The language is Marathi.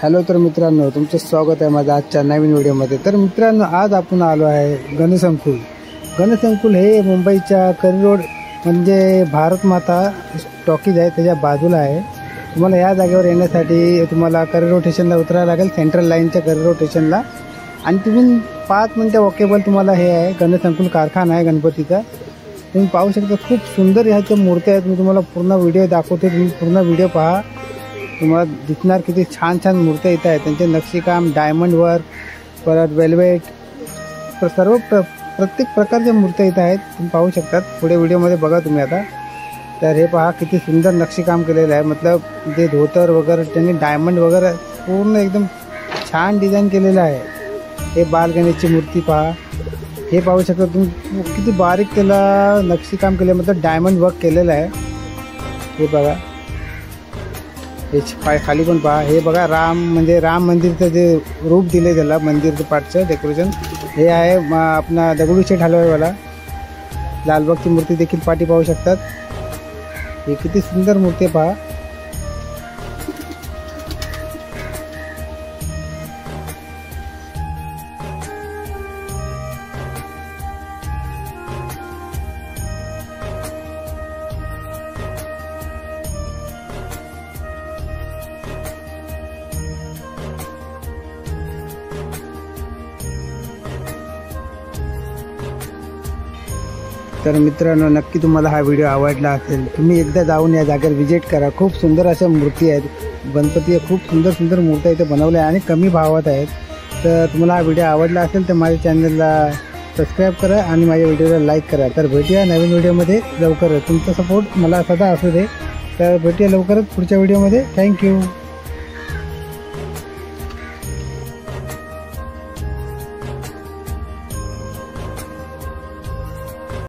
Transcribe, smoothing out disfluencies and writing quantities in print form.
हॅलो तर मित्रांनो, तुमचं स्वागत आहे माझ्या आजच्या नवीन व्हिडिओमध्ये। तर मित्रांनो, आज आपण आलो आहे गणसंकुल। गणसंकुल हे मुंबईच्या करी रोड म्हणजे भारत माता टॉकीज आहे त्याच्या बाजूला आहे। तुम्हाला या जागेवर येण्यासाठी तुम्हाला करी रोड स्टेशनला उतरायला लागेल, सेंट्रल लाईनच्या करी रोड स्टेशनला। आणि तुम्ही 5 मिनिटं वॉकेबल तुम्हाला हे आहे गणसंकुल कारखाना आहे गणपतीचा। तुम्ही पाहू शकता, खूप सुंदर ह्याच्या मूर्त्या आहेत। मी तुम्हाला पूर्ण व्हिडिओ दाखवते, तुम्ही पूर्ण व्हिडिओ पहा, तुम्हाला दिसणार किती छान छान मूर्त्या इथं आहेत। त्यांचे नक्षीकाम, डायमंड वर्क, परत वेल्वेट, प्रत्येक प्रकारच्या मूर्त्या इथं आहेत, तुम्ही पाहू शकतात। पुढे व्हिडिओमध्ये बघा तुम्ही आता। तर हे पहा किती सुंदर नक्षीकाम केलेलं आहे, मतलब जे धोतर वगैरे त्यांनी डायमंड वगैरे पूर्ण एकदम छान डिझाईन केलेलं आहे। हे बाल गणेशची मूर्ती पहा, हे पाहू शकता तुम्ही, किती बारीक त्याला नक्षीकाम केलं, मतलब डायमंड वर्क केलेलं आहे। हे बघा, हे पाय खाली पण पहा। हे बघा, राम मंदिरचं जे रूप दिले त्याला, मंदिरचं पाठचं डेकोरेशन हे आहे। आपला दगडूशेठ हलवाईवाला लालबागची मूर्ती देखील पाठी पाहू शकतात। हे किती सुंदर मूर्ती पहा। तर मित्रांनो, नक्की तुम्हाला हा व्हिडिओ आवडला असेल, तुम्ही एकदा जाऊन या जागेवर विजिट करा। खूप सुंदर अशा मूर्ती आहेत, गणपती खूप सुंदर सुंदर मूर्त्या इथे बनवल्या आणि कमी भावात आहेत। तर तुम्हाला हा व्हिडिओ आवडला असेल तर माझ्या चॅनलला सबस्क्राईब करा आणि माझ्या व्हिडिओला लाईक करा। तर भेटूया नवीन व्हिडिओमध्ये लवकरच। तुमचा सपोर्ट मला सदा असू दे। तर भेटूया लवकरच पुढच्या व्हिडिओमध्ये। थँक्यू।